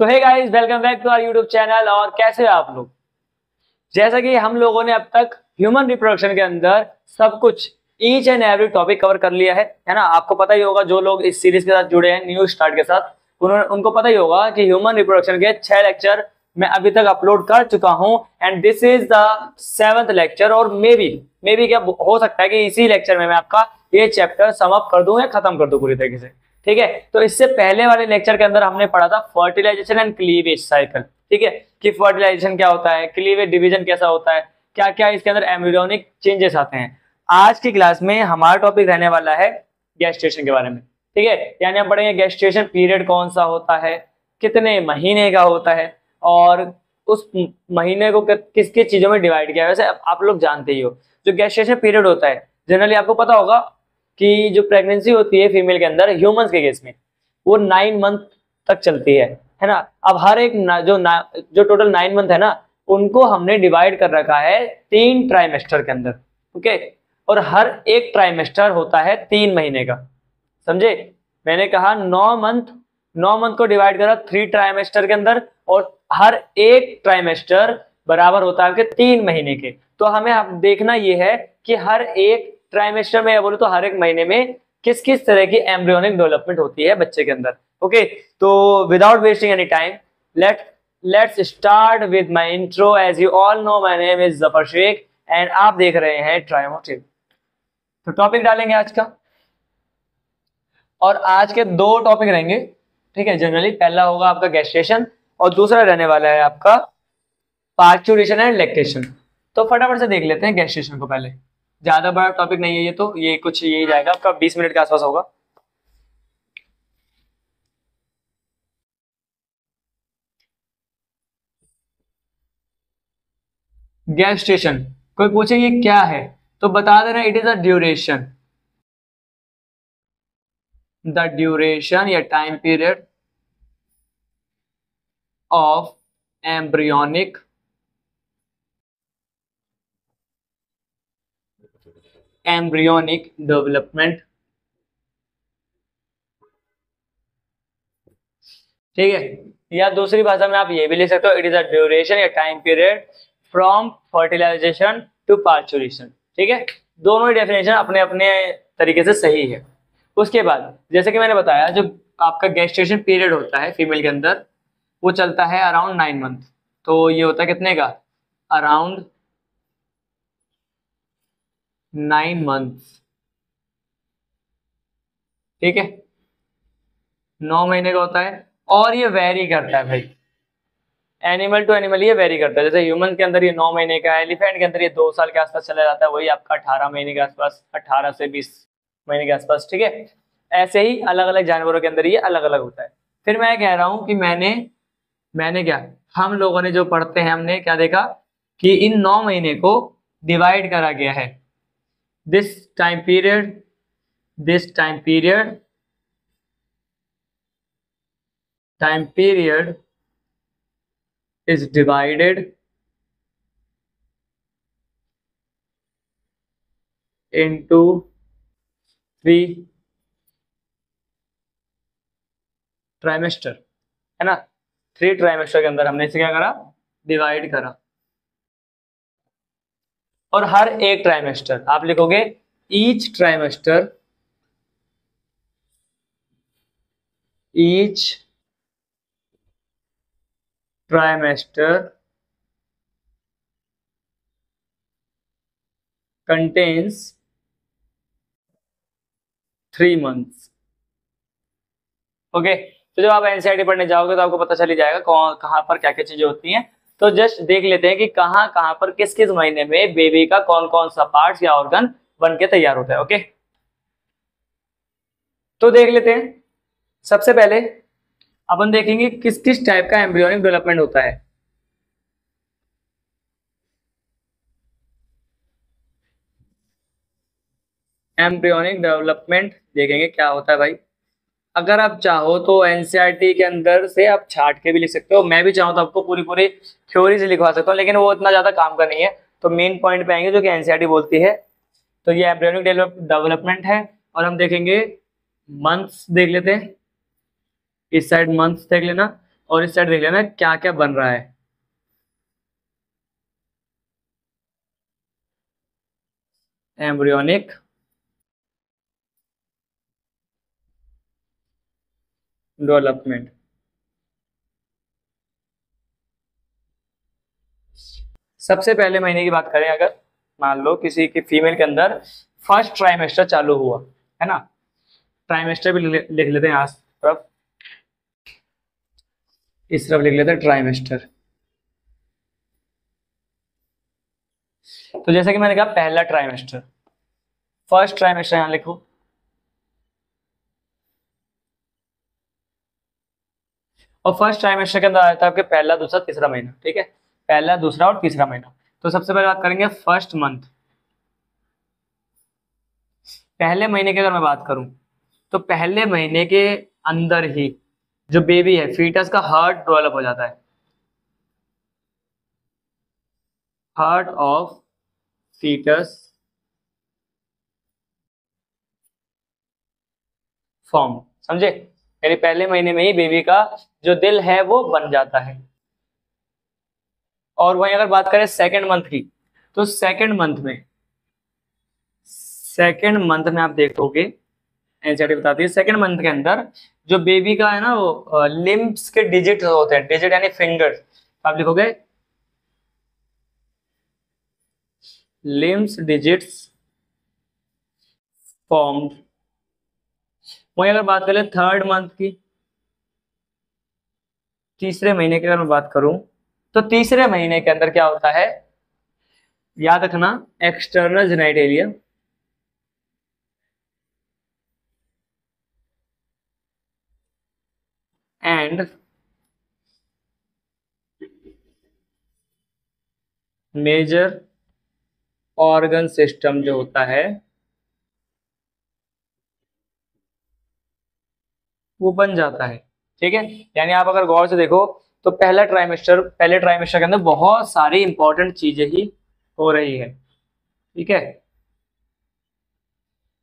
तो hey guys, welcome back to our YouTube channel. और कैसे हो आप लोग? जैसा कि हम लोगों ने अब तक ह्यूमन रिप्रोडक्शन के अंदर सब कुछ each and every topic cover कर लिया है ना। आपको पता ही होगा, जो लोग इस सीरीज के साथ जुड़े हैं न्यू स्टार्ट के साथ, उनको पता ही होगा कि ह्यूमन रिप्रोडक्शन के 6 लेक्चर मैं अभी तक अपलोड कर चुका हूं and this is the 7th lecture. और मे बी क्या हो सकता है कि इसी लेक्चर में मैं आपका ये चैप्टर सम अप कर दूं या खत्म कर दूं पूरी तरीके से। ठीक है, तो इससे पहले वाले लेक्चर के अंदर हमने पढ़ा था फर्टिलाइजेशन एंड क्लीवेज साइकिल। ठीक है, कि फर्टिलाइजेशन क्या होता है, क्लीवेज डिवीजन कैसा होता है, क्या क्या इसके अंदर एम्ब्रियोनिक चेंजेस आते हैं। आज की क्लास में हमारा टॉपिक रहने वाला है गेस्टेशन के बारे में। ठीक है, यानी हम पढ़ेंगे गेस्टेशन पीरियड कौन सा होता है, कितने महीने का होता है, और उस महीने को किस किस चीजों में डिवाइड किया है। वैसे आप लोग जानते ही हो, जो गेस्टेशन पीरियड होता है जनरली आपको पता होगा कि जो प्रेगनेंसी होती है फीमेल के अंदर, ह्यूमंस के केस में वो 9 मंथ तक चलती है ना। अब हर एक जो टोटल 9 मंथ है ना, उनको हमने डिवाइड कर रखा है 3 ट्राइमेस्टर के अंदर। ओके, और हर एक ट्राइमेस्टर होता है 3 महीने का। समझे? मैंने कहा 9 मंथ को डिवाइड करा 3 ट्राइमेस्टर के अंदर, और हर एक ट्राइमेस्टर बराबर होता है आपके 3 महीने के। तो हमें अब देखना यह है कि हर एक ट्राइमेस्टर में, या बोलो तो हर एक महीने में किस किस तरह की एम्ब्रियोनिक डेवलपमेंट होती है बच्चे के अंदर। ओके, तो without wasting any time let's start with my intro. As you all know, my name is Zafar Shaikh and आप देख रहे हैं ट्राइमोटिव। तो टॉपिक डालेंगे आज का, और आज के 2 टॉपिक रहेंगे। ठीक है, जनरली पहला होगा आपका गेस्टेशन और दूसरा रहने वाला है आपका पार्चुरेशन एंड लैक्टेशन। तो फटाफट से देख लेते हैं गेस्टेशन को पहले। ज्यादा बड़ा टॉपिक नहीं है ये, तो ये कुछ यही जाएगा आपका 20 मिनट के आसपास होगा। गेस्टेशन, कोई पूछे ये क्या है तो बता देना, it is a duration, the duration या time period of embryonic development. ठीक है, या दूसरी भाषा में आप ये भी लिख सकते हो, इट इज अ ड्यूरेशन या time period from fertilisation to parturition. ठीक है, दोनों ही डेफिनेशन अपने अपने तरीके से सही है। उसके बाद जैसे कि मैंने बताया, जो आपका गेस्टेशन पीरियड होता है फीमेल के अंदर, वो चलता है अराउंड 9 मंथ। तो ये होता है कितने का? Around 9 month. ठीक है, 9 महीने का होता है, और ये वेरी करता है भाई, एनिमल टू एनिमल ये वेरी करता है। जैसे ह्यूमन के अंदर ये 9 महीने का है, एलिफेंट के अंदर ये 2 साल के आसपास चला जाता है, वही आपका 18 महीने के आसपास, 18 से 20 महीने के आसपास। ठीक है, ऐसे ही अलग अलग जानवरों के अंदर ये अलग अलग होता है। फिर मैं कह रहा हूं कि मैंने क्या, हम लोगों ने जो पढ़ते हैं, हमने क्या देखा कि इन 9 महीने को डिवाइड करा गया है। This time period is divided into 3 trimester, है ना। 3 ट्राइमेस्टर के अंदर हमने इसे क्या करा? डिवाइड करा। और हर एक ट्राइमेस्टर आप लिखोगे each trimester contains 3 months। Okay, तो जब आप एनसीईआरटी पढ़ने जाओगे तो आपको पता चल ही जाएगा कहां पर क्या क्या चीजें होती हैं। तो जस्ट देख लेते हैं कि कहां कहां पर किस किस महीने में बेबी का कौन कौन सा पार्ट्स या ऑर्गन बन के तैयार होता है। ओके, तो देख लेते हैं। सबसे पहले अपन देखेंगे किस किस टाइप का एम्ब्रियोनिक डेवलपमेंट होता है। एम्ब्रियोनिक डेवलपमेंट देखेंगे क्या होता है भाई। अगर आप चाहो तो एनसीईआरटी के अंदर से आप छाट के भी लिख सकते हो, मैं भी चाहूँ तो आपको पूरी पूरी थ्योरी से लिखवा सकता हूँ, लेकिन वो इतना ज्यादा काम का नहीं है। तो मेन पॉइंट पे आएंगे जो कि एनसीईआरटी बोलती है। तो ये एम्ब्रियोनिक डेवलपमेंट है, और हम देखेंगे मंथ्स, देख लेते हैं इस साइड मंथ्स देख लेना। और इस साइड देख लेना क्या क्या बन रहा है। Embryonic development. सबसे पहले महीने की बात करें, अगर मान लो किसी की फीमेल के अंदर फर्स्ट ट्राइमेस्टर चालू हुआ है ना, ट्राइमेस्टर भी लिख लेते हैं आज तरफ, इस तरफ लिख लेते हैं ट्राइमेस्टर। तो जैसे कि मैंने कहा पहला ट्राइमेस्टर, फर्स्ट ट्राइमेस्टर यहां लिखो। और फर्स्ट ट्राइमेस्टर के अंदर आता है आपके पहला, दूसरा, तीसरा महीना, ठीक है, पहला, दूसरा और तीसरा महीना। तो सबसे पहले बात करेंगे फर्स्ट मंथ। पहले महीने की अगर मैं बात करूं तो पहले महीने के अंदर ही जो बेबी है, फीटस का हार्ट डेवलप हो जाता है। हार्ट ऑफ फीटस फॉर्म, समझे, यानी पहले महीने में ही बेबी का जो दिल है वो बन जाता है। और वहीं अगर बात करें सेकेंड मंथ की, तो सेकेंड मंथ में आप देखोगे, एनसीईआरटी बताती है सेकेंड मंथ के अंदर जो बेबी का है ना वो लिम्स के डिजिट होते हैं, डिजिट यानी फिंगर, आप लिखोगे लिम्स डिजिट्स फॉर्म्ड। वहीं अगर बात करें थर्ड मंथ की, तीसरे महीने की अगर मैं बात करूं, तो तीसरे महीने के अंदर क्या होता है, याद रखना, external genitalia and major organ system जो होता है वो बन जाता है, ठीक है। यानी आप अगर गौर से देखो तो पहले ट्राइमेस्टर के अंदर बहुत सारी इंपॉर्टेंट चीजें ही हो रही है, ठीक है।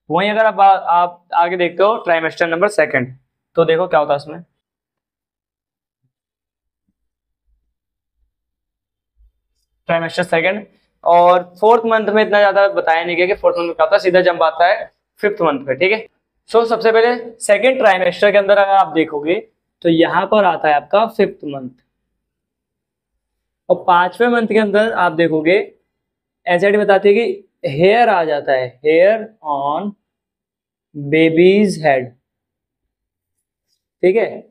वहीं अगर आप आगे देखते हो ट्राइमेस्टर नंबर सेकंड, तो देखो क्या होता है उसमें। ट्राइमेस्टर सेकंड और फोर्थ मंथ में इतना ज्यादा बताया नहीं गया कि फोर्थ मंथ में क्या होता है, सीधा जंप आता है फिफ्थ मंथ पे, ठीक है। सो सबसे पहले सेकंड ट्राइमेस्टर के अंदर अगर आप देखोगे तो यहां पर आता है आपका फिफ्थ मंथ। और पांचवें मंथ के अंदर आप देखोगे एनसीईआरटी बताती है कि हेयर आ जाता है, हेयर ऑन बेबीज हेड, ठीक है।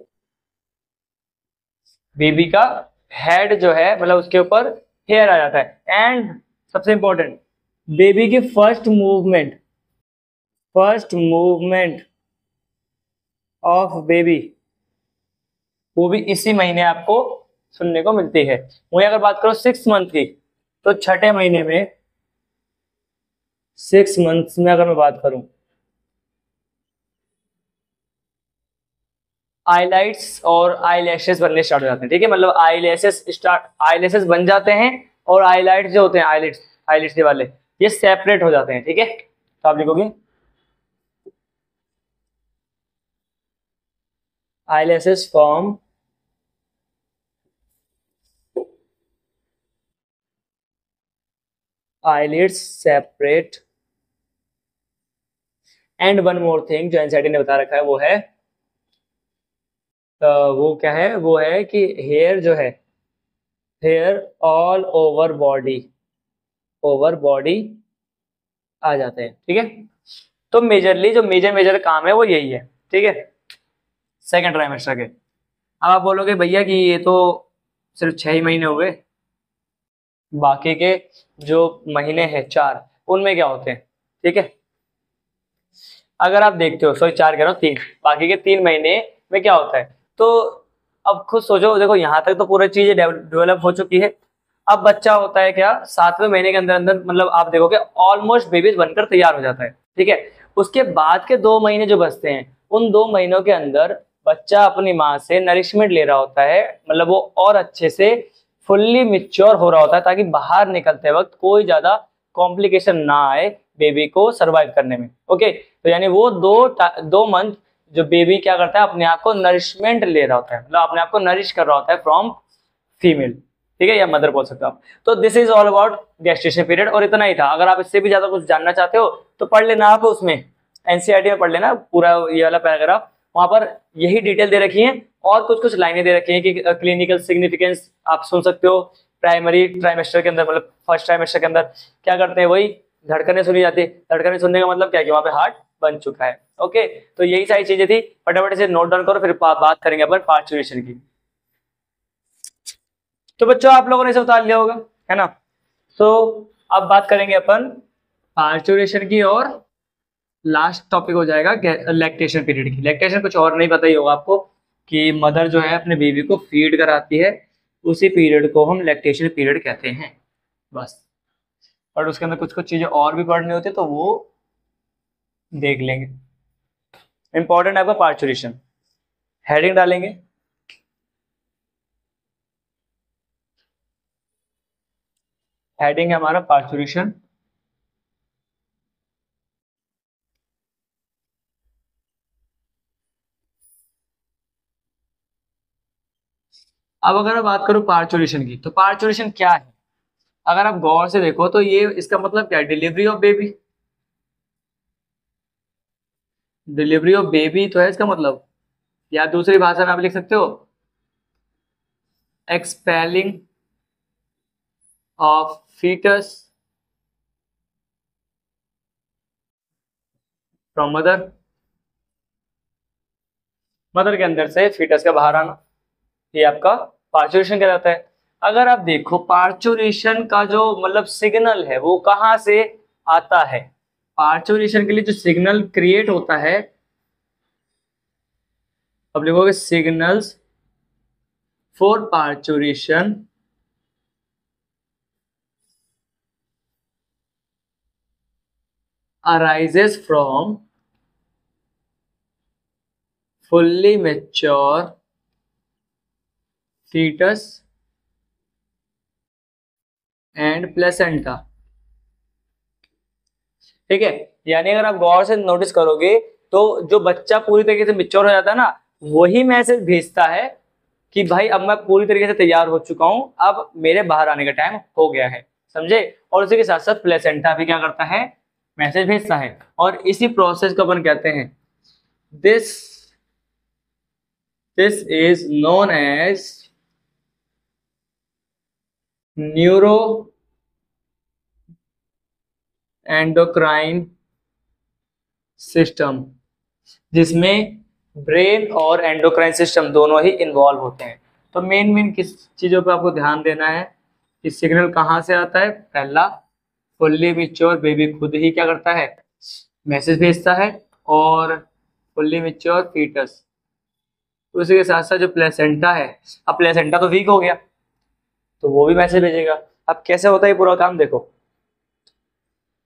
बेबी का हेड जो है मतलब उसके ऊपर हेयर आ जाता है। एंड सबसे इंपॉर्टेंट, बेबी की फर्स्ट मूवमेंट ऑफ बेबी वो भी इसी महीने आपको सुनने को मिलती है। वहीं अगर बात करो सिक्स मंथ की, तो छठे महीने में, सिक्स मंथ्स में अगर मैं बात करूं, आईलाइट्स और आईलैशेस बनने स्टार्ट हो जाते हैं, ठीक है। मतलब आईलैशेस बन जाते हैं और आईलाइट्स जो होते हैं, आईलिड्स के वाले, ये सेपरेट हो जाते हैं, ठीक है। तो आप लिखोगे eyelashes form eyelids separate। And one more thing जो एनसीईआरटी ने बता रखा है वो है वो क्या है, वो है कि हेयर जो है, हेयर ऑल ओवर बॉडी आ जाते हैं, ठीक है। तो मेजरली जो मेजर काम है वो यही है, ठीक है, सेकेंड ट्राइमेस्टर के। अब आप बोलोगे भैया कि ये तो सिर्फ 6 ही महीने हुए, बाकी के जो महीने हैं चार, उनमें क्या होते हैं, ठीक है। अगर आप देखते हो, सॉरी 4 कह रहा हूँ, 3, बाकी के 3 महीने में क्या होता है, तो अब खुद सोचो, देखो यहाँ तक तो पूरी चीजें डेवलप हो चुकी है। अब बच्चा होता है क्या, 7वें महीने के अंदर अंदर, मतलब आप देखोगे ऑलमोस्ट बेबीज बनकर तैयार हो जाता है, ठीक है। उसके बाद के 2 महीने जो बचते हैं, उन 2 महीनों के अंदर बच्चा अपनी माँ से नरिशमेंट ले रहा होता है, मतलब वो और अच्छे से फुल्ली मिच्योर हो रहा होता है, ताकि बाहर निकलते वक्त कोई ज्यादा कॉम्प्लिकेशन ना आए बेबी को सरवाइव करने में, ओके। तो यानी वो 2 मंथ जो बेबी क्या करता है, अपने आप को नरिशमेंट ले रहा होता है, मतलब अपने आप को नरिश कर रहा होता है फ्रॉम फीमेल, ठीक है, या मदर बोल सकते हो आप। तो this is all about gestation period, और इतना ही था। अगर आप इससे भी ज्यादा कुछ जानना चाहते हो तो पढ़ लेना, आप उसमें एनसीईआरटी में पढ़ लेना पूरा ये वाला पैराग्राफ, वहां पर यही डिटेल दे रखी है, और कुछ कुछ लाइनें दे रखी हैं कि क्लिनिकल सिग्निफिकेंस आप सुन सकते हो। प्राइमरी ट्राइमेस्टर के अंदर, मतलब फर्स्ट ट्राइमेस्टर के अंदर क्या करते हैं, वही धड़कनें सुनी जाती है। धड़कनें सुनने का मतलब क्या है कि वहां पे हार्ट बन चुका है। ओके, तो यही सारी चीजें थी, फटाफट से नोट डाउन करो, फिर बात करेंगे अपन पार्चुरेशन की। तो बच्चों आप लोगों ने इसे उतार लिया होगा, है ना। तो अब बात करेंगे अपन पार्चुरेशन की, और लास्ट टॉपिक हो जाएगा लैक्टेशन पीरियड की। लैक्टेशन कुछ और नहीं पता ही होगा आपको, कि मदर जो है अपने बेबी को फीड कराती है, उसी पीरियड को हम लैक्टेशन पीरियड कहते हैं, बस। और उसके अंदर कुछ कुछ चीजें और भी पढ़नी होती है, तो वो देख लेंगे। इंपॉर्टेंट है आपका पार्चुरेशन, हेडिंग डालेंगे। हेडिंग है हमारा पार्चुरेशन। अब अगर मैं बात करूं पार्चुरेशन की, तो पार्चुरेशन क्या है, अगर आप गौर से देखो तो ये इसका मतलब क्या है, delivery of baby. Delivery of baby तो है इसका मतलब, या दूसरी भाषा में आप लिख सकते हो expelling of foetus from mother. Mother के अंदर से फीटस का बाहर आना, ये आपका पार्चुरेशन कहलाता है। अगर आप देखो पार्चुरेशन का जो मतलब सिग्नल है वो कहाँ से आता है, पार्चुरेशन के लिए जो सिग्नल क्रिएट होता है, अब लिखोगे signals for parturition arises from fully mature fetus and placenta। ठीक है, यानी अगर आप गौर से नोटिस करोगे तो जो बच्चा पूरी तरीके से मेच्योर हो जाता है ना, वही मैसेज भेजता है कि भाई अब मैं पूरी तरीके से तैयार हो चुका हूं, अब मेरे बाहर आने का टाइम हो गया है, समझे। और उसी के साथ साथ प्लेसेंटा भी क्या करता है, मैसेज भेजता है। और इसी प्रोसेस को अपन कहते हैं this is known as neuro endocrine system, जिसमें ब्रेन और एंडोक्राइन सिस्टम दोनों ही इन्वॉल्व होते हैं। तो मेन किस चीजों पे आपको ध्यान देना है कि सिग्नल कहाँ से आता है। पहला, फुल्ली मैच्योर बेबी खुद ही क्या करता है, मैसेज भेजता है। और फुल्ली मैच्योर फीटस, उसी के साथ साथ जो प्लेसेंटा है, अब प्लेसेंटा तो वीक हो गया तो वो भी मैसेज भेजेगा। अब कैसे होता है ये पूरा काम, देखो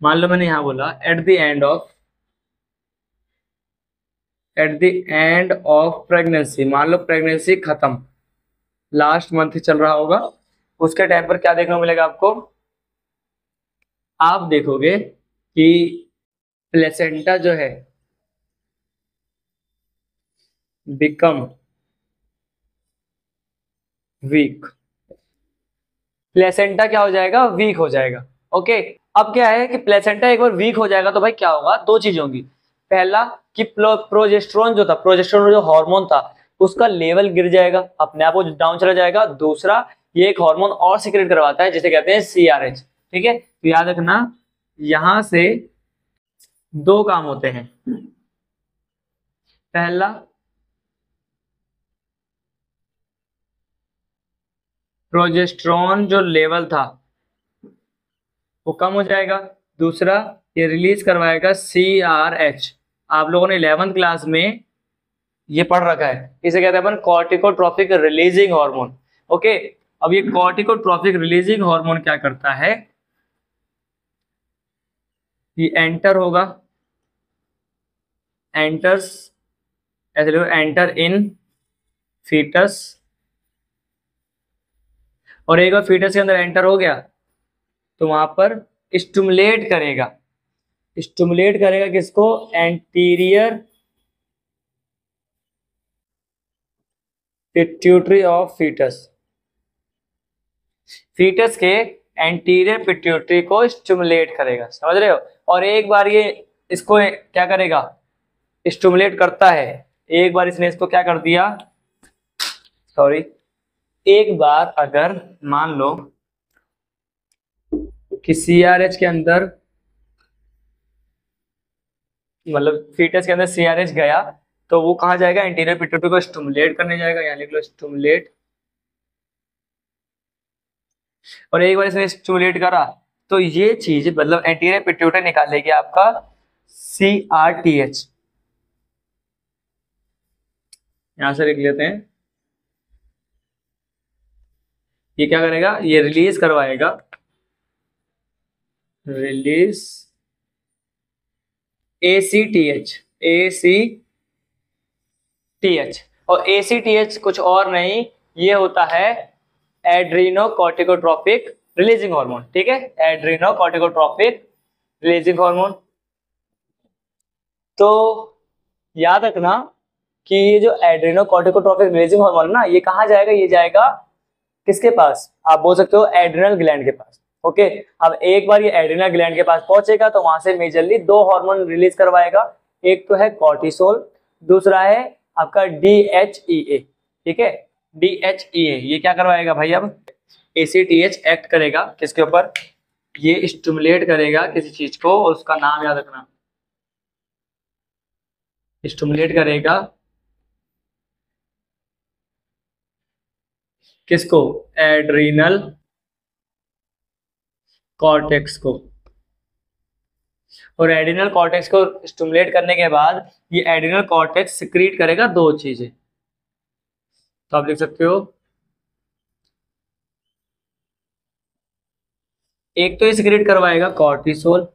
मान लो मैंने यहाँ बोला at the end of pregnancy, मान लो प्रेगनेंसी खत्म, लास्ट मंथ चल रहा होगा, उसके टाइम पर क्या देखने को मिलेगा आपको, आप देखोगे कि प्लेसेंटा जो है बिकम वीक। प्लेसेंटा क्या हो जाएगा, वीक हो जाएगा। ओके, अब क्या है कि प्लेसेंटा एक बार वीक हो जाएगा तो भाई क्या होगा, दो चीज होंगी। पहला कि प्रोजेस्टेरोन जो था, प्रोजेस्टेरोन जो हार्मोन था, उसका लेवल गिर जाएगा, अपने आप वो डाउन चला जाएगा। दूसरा, ये एक हार्मोन और सीक्रेट करवाता है जिसे कहते हैं CRH। ठीक है, तो याद रखना यहां से दो काम होते हैं। पहला, प्रोजेस्टेरोन जो लेवल था वो कम हो जाएगा। दूसरा, ये रिलीज करवाएगा CRH। आप लोगों ने 11th क्लास में ये पढ़ रखा है, इसे कहते हैं अपन कॉर्टिकोट्रोपिक रिलीजिंग हार्मोन। ओके, अब ये कॉर्टिकोट्रोपिक रिलीजिंग हार्मोन क्या करता है, ये एंटर होगा, एंटर्स, ऐसे लिखो एंटर इन फीटस, और एक बार फीटस के अंदर एंटर हो गया तो वहां पर स्टिमुलेट करेगा, किसको, anterior pituitary of foetus, foetus के एंटीरियर पिट्यूटरी को स्टिमुलेट करेगा, समझ रहे हो। और एक बार ये इसको क्या करेगा, स्टिमुलेट करता है। एक बार इसने इसको क्या कर दिया, सॉरी, एक बार अगर मान लो कि सीआरएच के अंदर, मतलब फीटस के अंदर सीआरएच गया, तो वो कहाँ जाएगा, एंटीरियर पिट्यूटरी को स्टिमुलेट करने जाएगा, यहाँ लिख लो स्टिमुलेट। और एक बार इसने स्टिमुलेट करा तो ये चीज मतलब एंटीरियर पिट्यूटरी निकालेगी आपका सीआरटीएच, यहां से लिख लेते हैं। ये क्या करेगा, ये रिलीज करवाएगा, रिलीज एसीटीएच, एसीटीएच। और एसीटीएच कुछ और नहीं, ये होता है एड्रीनोकॉर्टिकोट्रोपिक रिलीजिंग हार्मोन, ठीक है, एड्रीनोकॉर्टिकोट्रोपिक रिलीजिंग हार्मोन। तो याद रखना कि ये जो एड्रीनोकॉर्टिकोट्रोपिक रिलीजिंग हार्मोन ना, ये कहाँ जाएगा, ये जाएगा किसके पास, आप बोल सकते हो एड्रिनल ग्लैंड के पास। ओके, अब एक बार ये एड्रिनल ग्लैंड के पास पहुंचेगा तो वहां से मेजरली दो हार्मोन रिलीज करवाएगा, एक तो है कॉर्टिसोल, दूसरा है आपका डीएचईए, ठीक है, डीएचईए। ये क्या करवाएगा भाई, अब एसीटीएच एक्ट करेगा किसके ऊपर, ये स्टिमुलेट करेगा किसी चीज को, और उसका नाम याद रखना, स्टिमुलेट करेगा किसको, एड्रिनल कॉर्टेक्स को। और एड्रिनल कॉर्टेक्स को स्टिमुलेट करने के बाद ये एड्रिनल कॉर्टेक्स सिक्रीट करेगा दो चीजें, तो आप लिख सकते हो, एक तो ये सिक्रीट करवाएगा कॉर्टिसोल,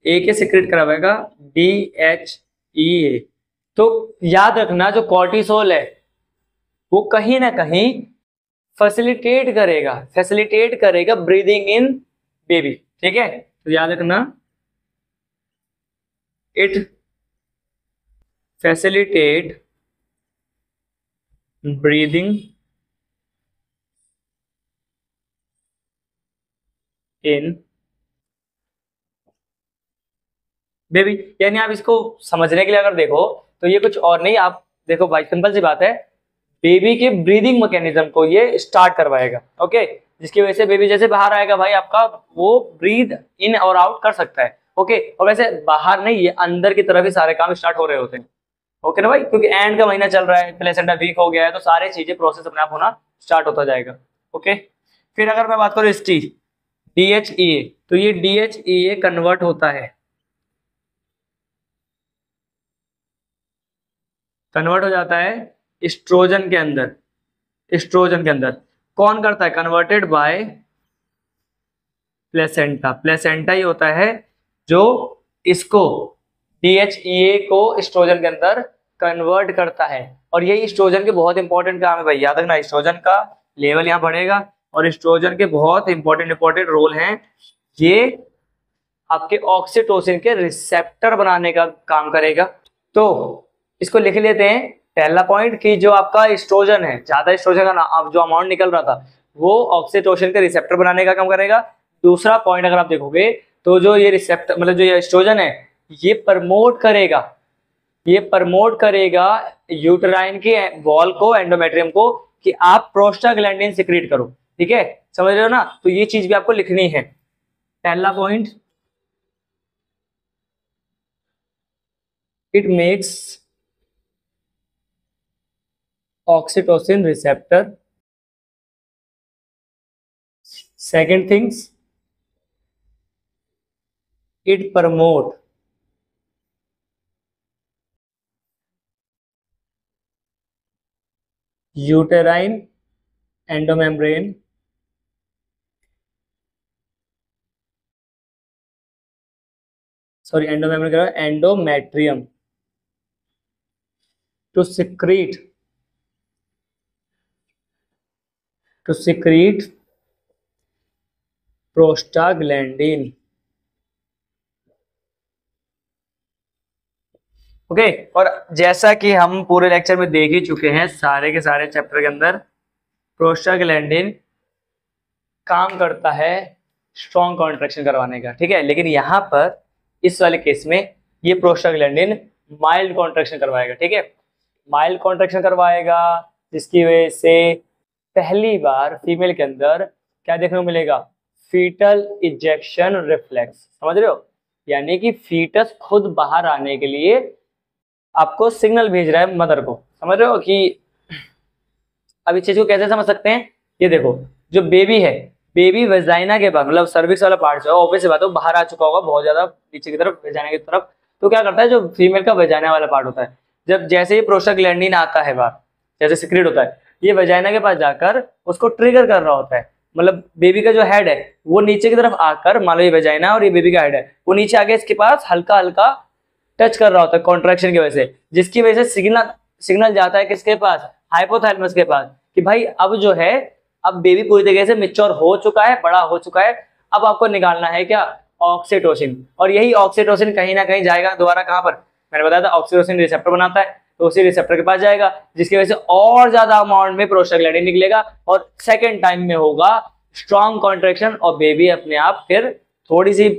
एक ये सिक्रीट करवाएगा डीएचईए। तो याद रखना जो कॉर्टिसोल है वो कहीं ना कहीं फैसिलिटेट करेगा ब्रीदिंग इन बेबी, ठीक है। तो याद रखना, it facilitate breathing in baby. यानी आप इसको समझने के लिए अगर देखो तो ये कुछ और नहीं, आप देखो भाई सिंपल सी बात है, बेबी के ब्रीदिंग मैकेनिज्म को ये स्टार्ट करवाएगा, ओके, जिसकी वजह से बेबी जैसे बाहर आएगा भाई आपका, वो ब्रीद इन और आउट कर सकता है, ओके। और वैसे बाहर नहीं, ये अंदर की तरफ ही सारे काम स्टार्ट हो रहे होते हैं, ओके ना भाई, क्योंकि एंड का महीना चल रहा है, प्लेसेंटा वीक हो गया है, तो सारी चीजें प्रोसेस अपने आप होना स्टार्ट होता जाएगा, ओके। फिर अगर मैं बात करूँ एसटी डीएचईए, तो ये डीएचईए कन्वर्ट होता है, कन्वर्ट हो जाता है एस्ट्रोजन के अंदर। एस्ट्रोजन के अंदर कौन करता है, कन्वर्टेड बाय प्लेसेंटा। प्लेसेंटा ही होता है जो इसको डीएचईए को एस्ट्रोजन के अंदर कन्वर्ट करता है। और यही एस्ट्रोजन के बहुत इंपॉर्टेंट काम है भाई, याद रखना, एस्ट्रोजन का लेवल यहाँ बढ़ेगा और एस्ट्रोजन के बहुत इंपॉर्टेंट रोल हैं। ये आपके ऑक्सीटोसिन के रिसेप्टर बनाने का काम करेगा। तो इसको लिख लेते हैं, पहला पॉइंट कि जो आपका एस्ट्रोजन है, ज्यादा एस्ट्रोजन का जो अमाउंट निकल रहा था वो ऑक्सीटोसिन के रिसेप्टर बनाने का काम करेगा। दूसरा पॉइंट अगर आप देखोगे तो जो ये रिसेप्टर मतलब जो ये एस्ट्रोजन है ये प्रमोट करेगा यूटेराइन के वॉल को, एंडोमेट्रियम को, कि आप प्रोस्टाग्लैंडिन सिक्रीट करो, ठीक है, समझ रहे हो ना। तो ये चीज भी आपको लिखनी है। पहला point, it makes oxytocin receptor. Second things, it promote uterine endomembrane, endometrium to secrete prostaglandin. Okay. और जैसा कि हम पूरे लेक्चर में देख ही चुके हैं, सारे के सारे चैप्टर के अंदर प्रोस्टाग्लैंडिन काम करता है स्ट्रॉन्ग कॉन्ट्रैक्शन करवाने का, ठीक है। लेकिन यहाँ पर इस वाले केस में ये प्रोस्टाग्लैंडिन माइल्ड कॉन्ट्रैक्शन करवाएगा, ठीक है। माइल्ड कॉन्ट्रैक्शन करवाएगा, जिसकी वजह से पहली बार फीमेल के अंदर क्या देखने को मिलेगा, फीटल इजेक्शन रिफ्लेक्स, समझ रहे हो। यानी कि फीटस खुद बाहर आने के लिए आपको सिग्नल भेज रहा है मदर को, समझ रहे हो। कि अब इस चीज को कैसे समझ सकते हैं, ये देखो, जो बेबी है, बेबी वेजाइना के पास, मतलब सर्विक्स वाला पार्ट जो है, ऑब्वियस बात है बाहर आ चुका होगा बहुत ज्यादा नीचे की तरफ, वेजाइना की तरफ। तो क्या करता है, जो फीमेल का वेजाइना वाला पार्ट होता है, जब जैसे ही प्रोस्टाग्लैंडिन आता है बाहर, जैसे सिक्रेट होता है, ये वेजाइना के पास जाकर उसको ट्रिगर कर रहा होता है। मतलब बेबी का जो हेड है वो नीचे की तरफ आकर, मान लो ये वेजाइना और ये बेबी का हेड है, वो नीचे आके इसके पास हल्का हल्का टच कर रहा होता है कॉन्ट्रैक्शन की वजह से, जिसकी वजह से सिग्नल जाता है किसके पास, हाइपोथैलेमस के पास, कि भाई अब जो है, अब बेबी पूरी तरीके से मैच्योर हो चुका है, बड़ा हो चुका है, अब आपको निकालना है क्या, ऑक्सीटोसिन। और यही ऑक्सीटोसिन कहीं ना कहीं जाएगा दोबारा कहां पर, मैंने बताया था ऑक्सीटोसिन रिसेप्टर बनाता है, तो उसी रिसेप्टर के पास जाएगा, जिसकी वजह से और ज्यादा अमाउंट में प्रोस्टाग्लैंडिन निकलेगा और सेकेंड टाइम में होगा स्ट्रॉन्ग कॉन्ट्रैक्शन, और बेबी अपने आप फिर थोड़ी सी,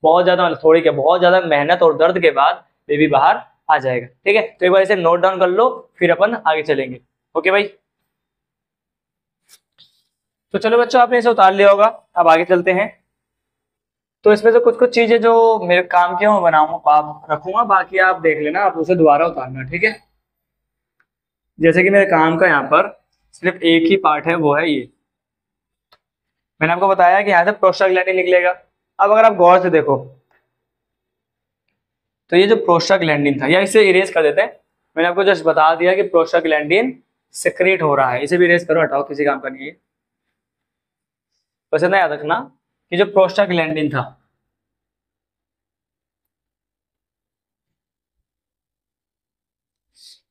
बहुत ज्यादा, मतलब थोड़ी क्या, बहुत ज्यादा मेहनत और दर्द के बाद बेबी बाहर आ जाएगा, ठीक है। तो एक बार इसे नोट डाउन कर लो, फिर अपन आगे चलेंगे। ओके भाई, तो चलो बच्चों, आपने इसे उतार लिया होगा, अब आगे चलते हैं। तो इसमें से कुछ कुछ चीजें जो मेरे काम की मैं बनाऊंगा, आप रखूंगा, बाकी आप देख लेना, आप उसे दोबारा उतारना, ठीक है। जैसे कि मेरे काम का यहाँ पर सिर्फ एक ही पार्ट है, वो है ये, मैंने आपको बताया कि यहाँ से प्रोस्टाग्लैंडिन निकलेगा। अब अगर आप गौर से देखो, तो ये जो प्रोस्टाग्लैंडिन था, या इसे इरेज कर देते हैं, मैंने आपको जस्ट बता दिया कि प्रोस्टाग्लैंडिन सिक्रेट हो रहा है, इसे भी इरेज करो, हटाओ, किसी काम का नहीं है। बस इतना याद रखना कि जो प्रोस्टाग्लैंडिन था,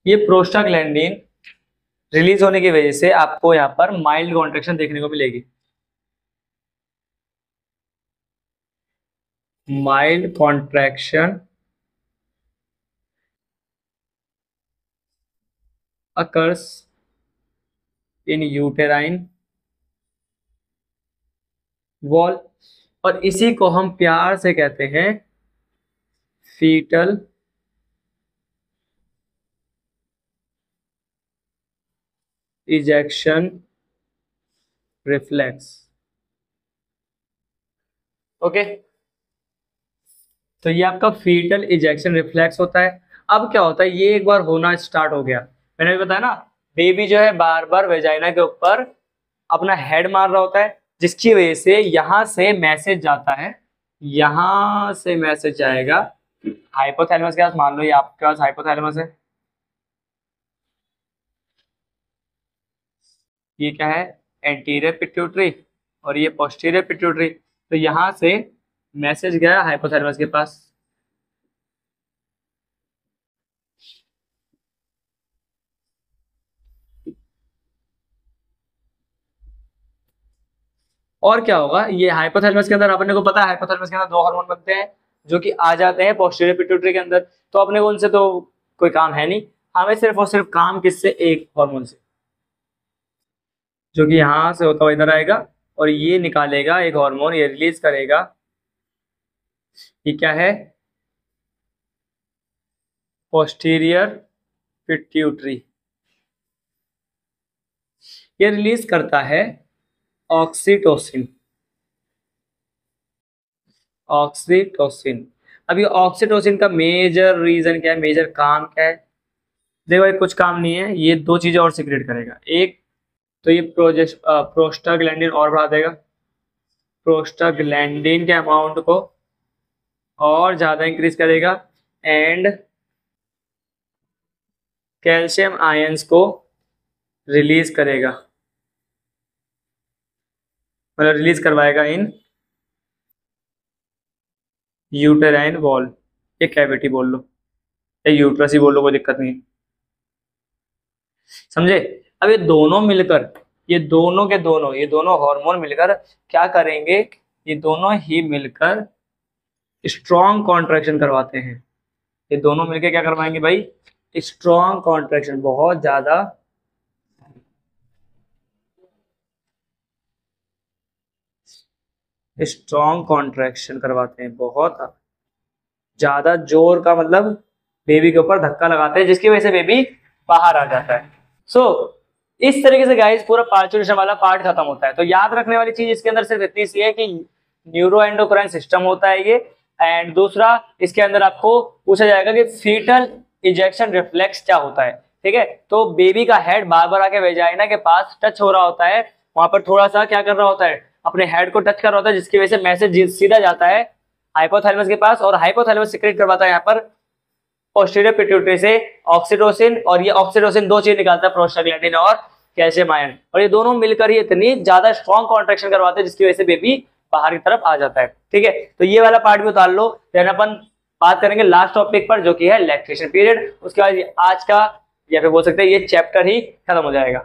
ये प्रोस्टाग्लैंडिन रिलीज होने की वजह से आपको यहाँ पर माइल्ड कॉन्ट्रैक्शन देखने को मिलेगी, mild contraction occurs in uterine wall, और इसी को हम प्यार से कहते हैं फीटल इजेक्शन रिफ्लेक्स। ओके, तो ये आपका फीटल इजेक्शन रिफ्लेक्स होता है। अब क्या होता है, ये एक बार होना स्टार्ट हो गया, मैंने भी बताया ना, बेबी जो है बार बार वेजाइना के ऊपर अपना हेड मार रहा होता है, जिसकी वजह से यहां से मैसेज जाता है, यहां से मैसेज जाएगा हाइपोथैलेमस के पास। मान लो ये आपके पास हाइपोथैलेमस है, ये क्या है, एंटीरियर पिट्यूटरी, और ये पोस्टीरियर पिट्यूटरी। तो यहां से मैसेज गया हाइपोथैलेमस के पास, और क्या होगा, ये हाइपोथैलेमस के अंदर, अपने को पता है हाइपोथैलेमस के अंदर दो हार्मोन बनते हैं जो कि आ जाते हैं पोस्टीरियर पिट्यूटरी के अंदर, तो अपने को उनसे तो कोई काम है नहीं, हमें सिर्फ और सिर्फ काम किससे, एक हार्मोन से, जो कि यहां से होता हुआ इधर आएगा, और ये निकालेगा एक हार्मोन, ये रिलीज करेगा, ये क्या है, पोस्टीरियर पिट्यूटरी। ये रिलीज करता है ऑक्सीटोसिन, ऑक्सीटोसिन। अब ये ऑक्सीटोसिन का मेजर रीजन क्या है, मेजर काम क्या है, देखो भाई कुछ काम नहीं है, ये दो चीजें और सीक्रेट करेगा। एक तो ये प्रोस्टाग्लैंडिन और बढ़ा देगा, प्रोस्टाग्लैंडिन के अमाउंट को और ज्यादा इंक्रीज करेगा, एंड कैल्शियम आयंस को रिलीज करेगा, मतलब रिलीज करवाएगा इन यूटेराइन वॉल, ये कैविटी बोल लो या यूट्रस ही बोल लो, कोई दिक्कत नहीं है, समझे। अब ये दोनों मिलकर, ये दोनों के दोनों, ये दोनों हार्मोन मिलकर क्या करेंगे, ये दोनों ही मिलकर स्ट्रॉन्ग कॉन्ट्रैक्शन करवाते हैं, ये दोनों मिलके क्या करवाएंगे भाई, स्ट्रॉन्ग कॉन्ट्रैक्शन, बहुत ज्यादा स्ट्रॉन्ग कॉन्ट्रैक्शन करवाते हैं, बहुत ज्यादा जोर का, मतलब बेबी के ऊपर धक्का लगाते हैं जिसकी वजह से बेबी बाहर आ जाता है। सो इस तरीके से गाइस पूरा पार्चुरेशन वाला पार्ट खत्म होता है। तो याद रखने वाली चीज इसके अंदर सिर्फ इतनी सी है कि न्यूरो एंडोक्राइन सिस्टम होता है ये, एंड दूसरा इसके अंदर आपको पूछा जाएगा कि फीटल इजेक्शन रिफ्लेक्स क्या होता है। ठीक है, तो बेबी का हेड बार बार आके वेजाइना के पास टच हो रहा होता है, वहां पर थोड़ा सा क्या कर रहा होता है, अपने हेड को टच कर रहा होता है, जिसकी वजह से मैसेज सीधा जाता है हाइपोथैलेमस के पास, और हाइपोथैलेमस सीक्रेट करवाता है यहाँ पर पोस्टीरियर पिट्यूटरी से ऑक्सीटोसिन, और ये ऑक्सीटोसिन दो चीज निकालता है, प्रोस्टाग्लैंडिन और कैल्शियम आयन, और ये दोनों मिलकर ही इतनी ज्यादा स्ट्रॉन्ग कॉन्ट्रैक्शन करवाते हैं जिसकी वजह से बेबी बाहर की तरफ आ जाता है। ठीक है, तो ये वाला पार्ट भी उतार लो। देन अपन बात करेंगे लास्ट टॉपिक पर जो कि है लैक्टेशन पीरियड। उसके बाद आज का या फिर बोल सकते हैं ये चैप्टर ही खत्म हो जाएगा।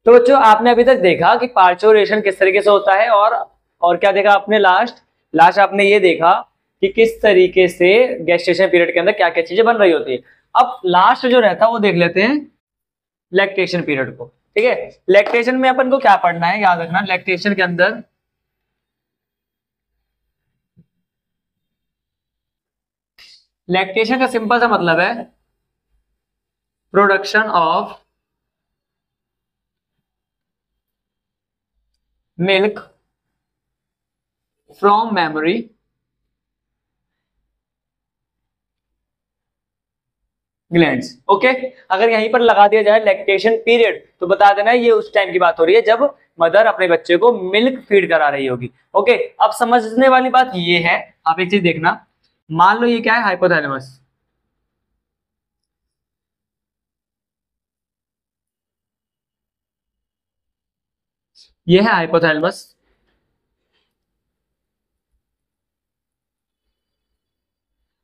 तो बच्चों आपने अभी तक देखा कि पार्चुरेशन किस तरीके से होता है, और क्या देखा आपने, लास्ट आपने ये देखा कि किस तरीके से गेस्टेशन पीरियड के अंदर क्या क्या चीजें बन रही होती है। अब लास्ट जो रहता है वो देख लेते हैं लैक्टेशन पीरियड को। ठीक है, लैक्टेशन में अपन को क्या पढ़ना है, याद रखना लैक्टेशन के अंदर लैक्टेशन का सिंपल सा मतलब है production of milk from mammary glands. Okay, अगर यहीं पर लगा दिया जाए लैक्टेशन पीरियड तो बता देना ये उस टाइम की बात हो रही है जब मदर अपने बच्चे को मिल्क फीड करा रही होगी। ओके, अब समझने वाली बात ये है, आप एक चीज देखना, मान लो ये क्या है, हाइपोथैलेमस, ये है हाइपोथैलेमस।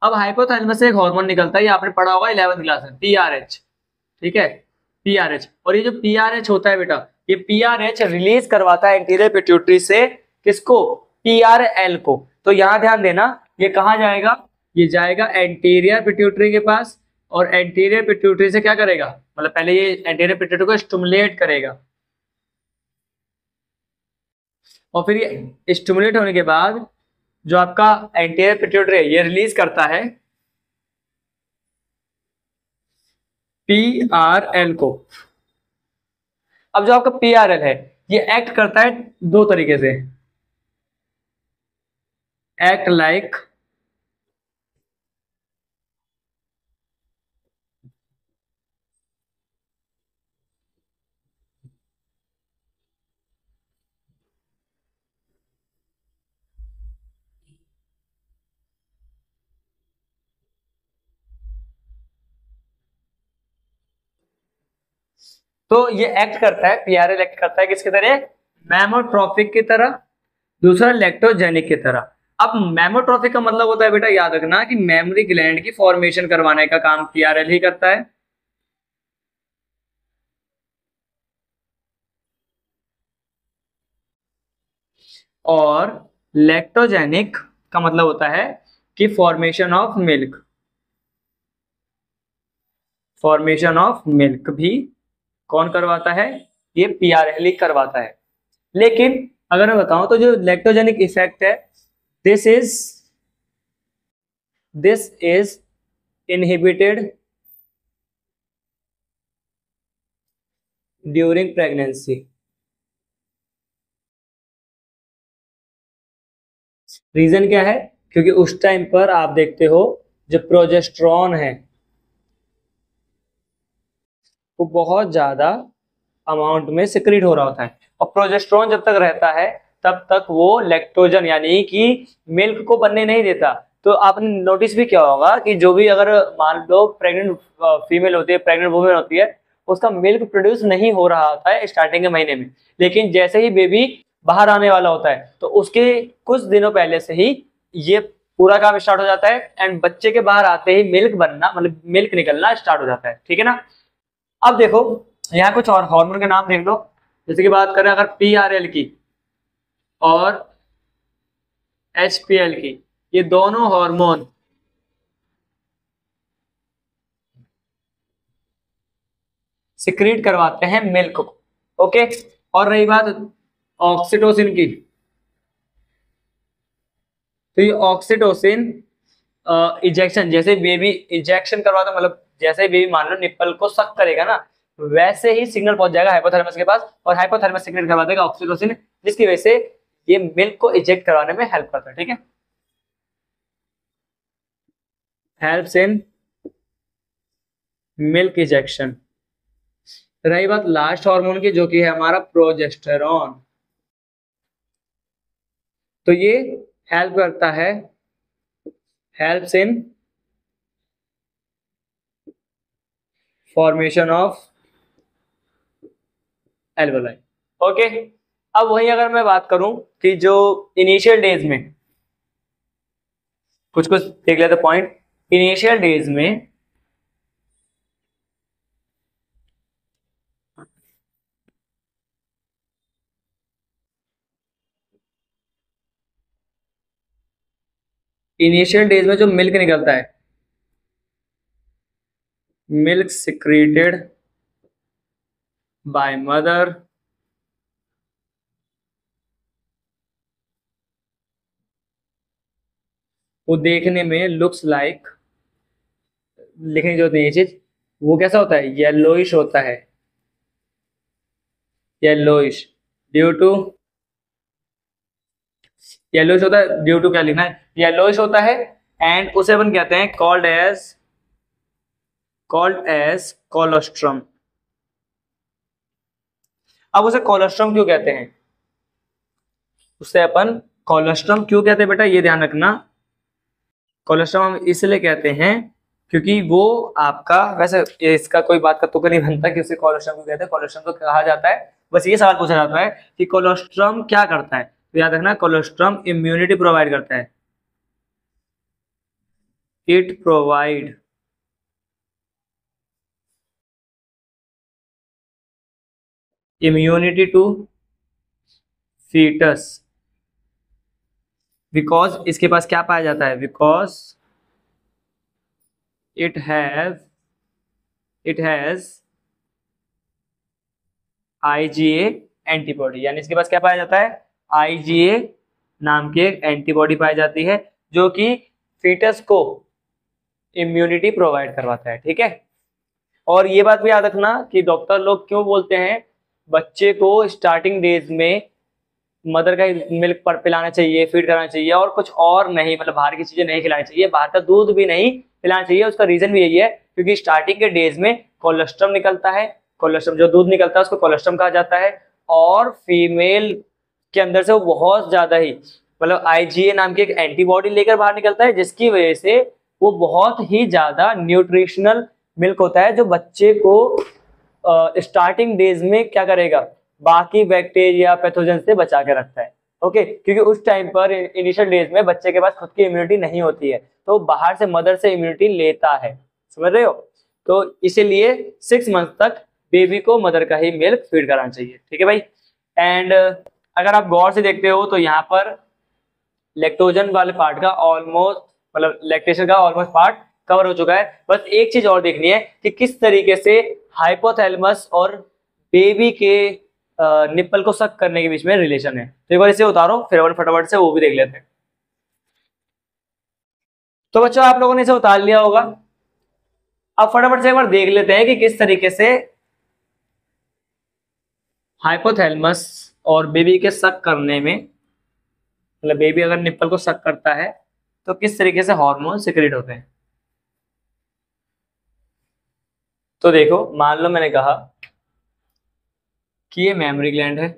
अब हाइपोथैलेमस से एक हार्मोन निकलता है, ये आपने पढ़ा होगा 11th क्लास में, पीआरएच। ठीक है, पीआरएच, और ये जो पीआरएच होता है बेटा, ये पीआरएच रिलीज करवाता है एंटीरियर पिट्यूटरी से, किसको, पीआरएल को। तो यहां ध्यान देना, ये कहां जाएगा, ये जाएगा एंटीरियर पिट्यूटरी के पास, और एंटीरियर पिट्यूटरी से क्या करेगा, मतलब पहले ये एंटीरियर पिट्यूटरी को स्टिमुलेट करेगा, और फिर ये स्टिमुलेट होने के बाद जो आपका एंटीरियर पिट्यूटरी है ये रिलीज करता है पीआरएल को। अब जो आपका पीआरएल है ये एक्ट करता है दो तरीके से, एक्ट लाइक तो ये एक्ट करता है, पीआरएल एक्ट करता है किसकी तरह, मैमोट्रोपिक की तरह, दूसरा लैक्टोजेनिक की तरह। अब मैमोट्रोपिक का मतलब होता है बेटा, याद रखना कि मेमोरी ग्लैंड की फॉर्मेशन करवाने का काम पीआरएल ही करता है, और लैक्टोजेनिक का मतलब होता है कि formation of milk, formation of milk भी कौन करवाता है, ये पीआरएल ही करवाता है। लेकिन अगर मैं बताऊं तो जो लैक्टोजेनिक इफेक्ट है, this is inhibited during pregnancy. Reason क्या है, क्योंकि उस टाइम पर आप देखते हो जो प्रोजेस्टेरॉन है वो बहुत ज्यादा अमाउंट में सिक्रीट हो रहा होता है, और प्रोजेस्टेरॉन जब तक रहता है तब तक वो लैक्टोजन यानी कि मिल्क को बनने नहीं देता। तो आपने नोटिस भी किया होगा कि जो भी अगर मान लो प्रेग्नेंट फीमेल होती है, प्रेग्नेंट वुमेन होती है, उसका मिल्क प्रोड्यूस नहीं हो रहा होता है स्टार्टिंग के महीने में, लेकिन जैसे ही बेबी बाहर आने वाला होता है तो उसके कुछ दिनों पहले से ही ये पूरा काम स्टार्ट हो जाता है, एंड बच्चे के बाहर आते ही मिल्क बनना, मतलब मिल्क निकलना स्टार्ट हो जाता है। ठीक है ना, अब देखो यहाँ कुछ और हार्मोन के नाम देख लो, जैसे कि बात करें अगर पीआरएल की और एचपीएल की, ये दोनों हार्मोन सिक्रीट करवाते हैं मिल्क को। ओके, और रही बात ऑक्सीटोसिन की, तो ये ऑक्सीटोसिन इजेक्शन, जैसे बेबी इजेक्शन करवाता, मतलब जैसे ही बेबी मान लो निप्पल को सक करेगा ना, वैसे ही सिग्नल पहुंच जाएगा हाइपोथैलेमस के पास, और हाइपोथैलेमस सिक्रेट करवा देगा ऑक्सीटोसिन, जिसकी वजह से ये मिल्क को इजेक्ट करवाने में हेल्प करता है। ठीक है, हेल्प्स इन मिल्क इजेक्शन। रही बात लास्ट हार्मोन की, जो कि है हमारा प्रोजेस्टेरॉन, तो ये हेल्प करता है, helps in formation of alveoli. Okay, अब वही अगर मैं बात करूं कि जो इनिशियल डेज में कुछ कुछ देख लेते पॉइंट। इनिशियल डेज में जो मिल्क निकलता है, मिल्क सिक्रीटेड बाय मदर, वो देखने में लुक्स लाइक, लिखने की जरूरत नहीं है ये चीज, वो कैसा होता है, येलोइश होता है, येलोइश ड्यू टू, येलोइश होता है ड्यू टू क्या लिखना है, येलोइश होता है, एंड उसे अपन कहते हैं कॉल्ड एज कोलोस्ट्रम। अब उसे कोलोस्ट्रम क्यों कहते हैं, उसे अपन कोलोस्ट्रम क्यों कहते हैं बेटा, ये ध्यान रखना। कोलोस्ट्रम हम इसलिए कहते हैं क्योंकि वो आपका, वैसे इसका कोई बात का तुक नहीं बनता कि उसे कोलोस्ट्रम क्यों कहते हैं, कोलोस्ट्रम तो कहा जाता है, बस ये सवाल पूछा जाता है कि कोलोस्ट्रम क्या करता है, तो याद रखना कोलोस्ट्रम इम्यूनिटी प्रोवाइड करता है, it provide immunity to foetus, because इसके पास क्या पाया जाता है, because it has IgA antibody, यानी इसके पास क्या पाया जाता है, आईजीए नाम की एक एंटीबॉडी पाई जाती है, जो कि फीटस को इम्यूनिटी प्रोवाइड करवाता है। ठीक है, और ये बात भी याद रखना कि डॉक्टर लोग क्यों बोलते हैं बच्चे को स्टार्टिंग डेज में मदर का मिल्क पर पिलाना चाहिए, फीड कराना चाहिए, और कुछ और नहीं, मतलब बाहर की चीजें नहीं खिलानी चाहिए, बाहर का दूध भी नहीं पिलाना चाहिए। उसका रीजन भी यही है क्योंकि स्टार्टिंग के डेज में कोलेस्ट्रम निकलता है, कोलेस्ट्रम जो दूध निकलता है उसको कोलेस्ट्रम कहा जाता है, और फीमेल के अंदर से वो बहुत ज्यादा ही, मतलब आईजीए नाम की एक एंटीबॉडी लेकर बाहर निकलता है, जिसकी वजह से वो बहुत ही ज्यादा न्यूट्रिशनल मिल्क होता है, जो बच्चे को स्टार्टिंग डेज में क्या करेगा, बाकी बैक्टीरिया पैथोजन से बचा के रखता है। ओके, क्योंकि उस टाइम पर इनिशियल डेज में बच्चे के पास खुद की इम्यूनिटी नहीं होती है, तो बाहर से मदर से इम्यूनिटी लेता है, समझ रहे हो। तो इसीलिए 6 मंथ तक बेबी को मदर का ही मिल्क फीड कराना चाहिए। ठीक है भाई, एंड अगर आप गौर से देखते हो तो यहाँ पर लैक्टोजन वाले पार्ट का ऑलमोस्ट, मतलब लैक्टेशन का ऑलमोस्ट पार्ट कवर हो चुका है। बस एक चीज और देखनी है कि किस तरीके से हाइपोथैलेमस और बेबी के निप्पल को सक करने के बीच में रिलेशन है। तो एक बार इसे उतारो, फिर अपन फटाफट से वो भी देख लेते हैं। तो बच्चों आप लोगों ने इसे उतार लिया होगा, अब फटाफट से एक बार देख लेते हैं कि किस तरीके से हाइपोथैलेमस और बेबी के सक करने में, मतलब बेबी अगर निप्पल को सक करता है तो किस तरीके से हार्मोन सिक्रेट होते हैं। तो देखो, मान लो मैंने कहा कि ये मेमोरी ग्लैंड है,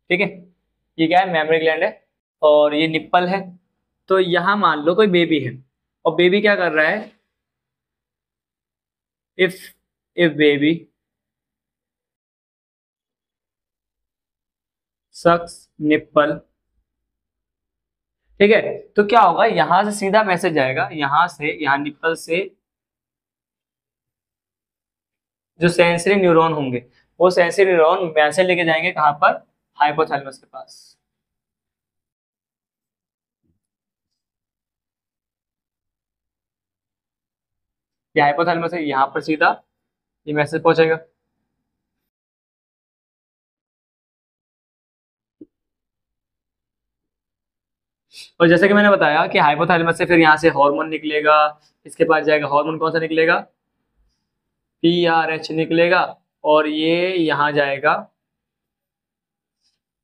ठीक है, ये क्या है, मेमोरी ग्लैंड है, और ये निप्पल है। तो यहां मान लो कोई बेबी है, और बेबी क्या कर रहा है, if if baby sucks nipple, ठीक है, तो क्या होगा, यहां से सीधा मैसेज आएगा, यहां से, यहां निप्पल से जो सेंसरी न्यूरॉन होंगे, वो सेंसरी न्यूरॉन मैसेज लेके जाएंगे कहां पर, हाइपोथैलेमस के पास। ये हाइपोथैलेमस है, यहाँ पर सीधा ये मैसेज पहुंचेगा। और जैसे कि मैंने बताया कि हाइपोथैलेमस से फिर यहाँ से हार्मोन निकलेगा, इसके पास जाएगा, हार्मोन कौन सा निकलेगा, PRH निकलेगा, और ये यहाँ जाएगा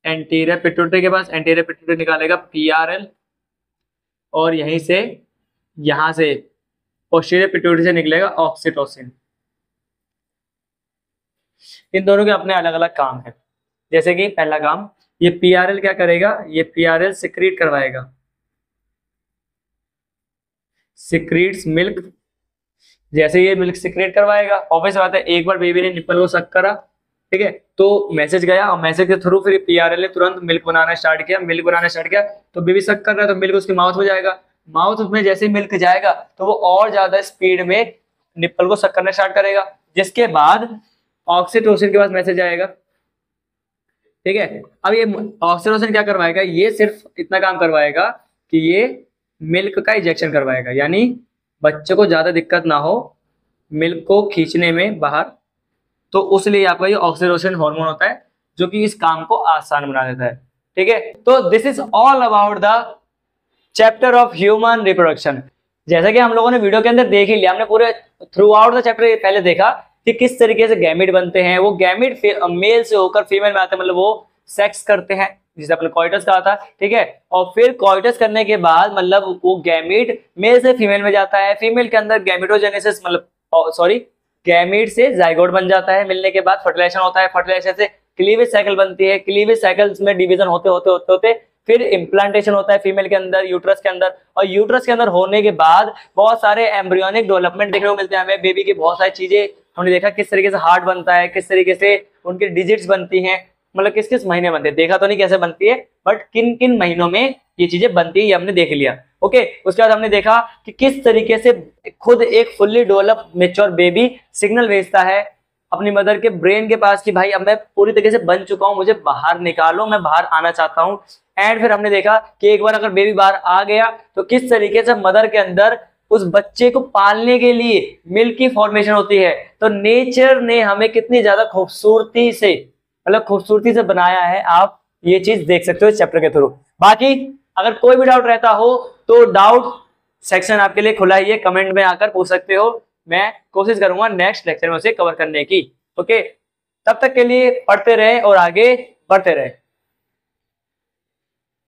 एंटीरियर पिट्यूटरी के पास, एंटीरियर पिट्यूटरी निकालेगा PRL, और यहीं से यहाँ से पोस्टीरियर पिट्यूटरी से निकलेगा ऑक्सीटोसिन। इन दोनों के अपने अलग अलग काम है। जैसे कि पहला काम, ये PRL क्या करेगा, ये PRL सिक्रीट करवाएगा, सिक्रीट्स मिल्क। जैसे ये मिल्क सिक्रेट करवाएगा, ऑब्वियस बात है, एक बार बेबी ने निप्पल को सक करा, ठीक है, तो मैसेज गया, और मैसेज के थ्रू फिर PRL ने तुरंत मिल्क बनाना स्टार्ट किया, मिल्क बनाना स्टार्ट किया, तो बेबी सक कर रहा है तो मिल्क उसके माउथ में जाएगा, माउथ में जैसे मिल्क जाएगा तो वो और ज्यादा स्पीड में निप्पल को सक करना स्टार्ट करेगा, जिसके बाद ऑक्सीटोसिन के पास मैसेज आएगा। ठीक है, अब ये ऑक्सीटोसिन क्या करवाएगा, ये सिर्फ इतना काम करवाएगा कि ये मिल्क का इंजेक्शन करवाएगा, यानी बच्चे को ज्यादा दिक्कत ना हो मिल्क को खींचने में बाहर, तो उसलिए आपका ये ऑक्सीटोसिन हार्मोन होता है जो कि इस काम को आसान बना देता है। ठीक है, तो this is all about the chapter of human reproduction. जैसा कि हम लोगों ने वीडियो के अंदर देख ही लिया, हमने पूरे थ्रू आउट द चैप्टर पहले देखा कि किस तरीके से गैमेट बनते हैं, वो गैमेट मेल से होकर फीमेल में आते हैं, मतलब वो सेक्स करते हैं जिसे अपने कॉइटस कहा था। ठीक है, और फिर कॉइटस करने के बाद मतलब वो गैमेट मेल से फीमेल में जाता है, फीमेल के अंदर गैमेटोजेनेसिस मतलब सॉरी गैमेट से जाइगोट बन जाता है, मिलने के बाद फर्टिलाइजेशन होता है, फर्टिलाइजेशन से क्लीवेज साइकिल बनती है, क्लीवेज साइकिल्स में डिवीजन होते होते होते होते फिर इम्प्लांटेशन होता है फीमेल के अंदर यूट्रस के अंदर, और यूट्रस के अंदर होने के बाद बहुत सारे एम्ब्रियोनिक डेवलपमेंट देखने को मिलते हैं हमें, बेबी की बहुत सारी चीजें हमने देखा, किस तरीके से हार्ट बनता है, किस तरीके से उनकी डिजिट्स बनती हैं, मतलब किस किस महीने बनती है, देखा तो नहीं कैसे बनती है, बट किन किन महीनों में ये चीजें बनती है ये हमने देख लिया। ओके, उसके बाद हमने देखा कि किस तरीके से खुद एक fully develop mature baby signal भेजता है अपनी मदर के ब्रेन के पास कि भाई अब मैं पूरी तरीके से बन चुका हूं, मुझे बाहर निकालो, मैं बाहर आना चाहता हूं। एंड फिर हमने देखा कि एक बार अगर बेबी बाहर आ गया तो किस तरीके से मदर के अंदर उस बच्चे को पालने के लिए मिल्क की फॉर्मेशन होती है। तो नेचर ने हमें कितनी ज्यादा खूबसूरती से मतलब खूबसूरती से बनाया है, आप ये चीज देख सकते हो इस चैप्टर के थ्रू। बाकी अगर कोई भी डाउट रहता हो तो डाउट सेक्शन आपके लिए खुला ही है, कमेंट में आकर पूछ सकते हो, मैं कोशिश करूंगा नेक्स्ट लेक्चर में उसे कवर करने की। ओके, तब तक के लिए पढ़ते रहे और आगे बढ़ते रहे।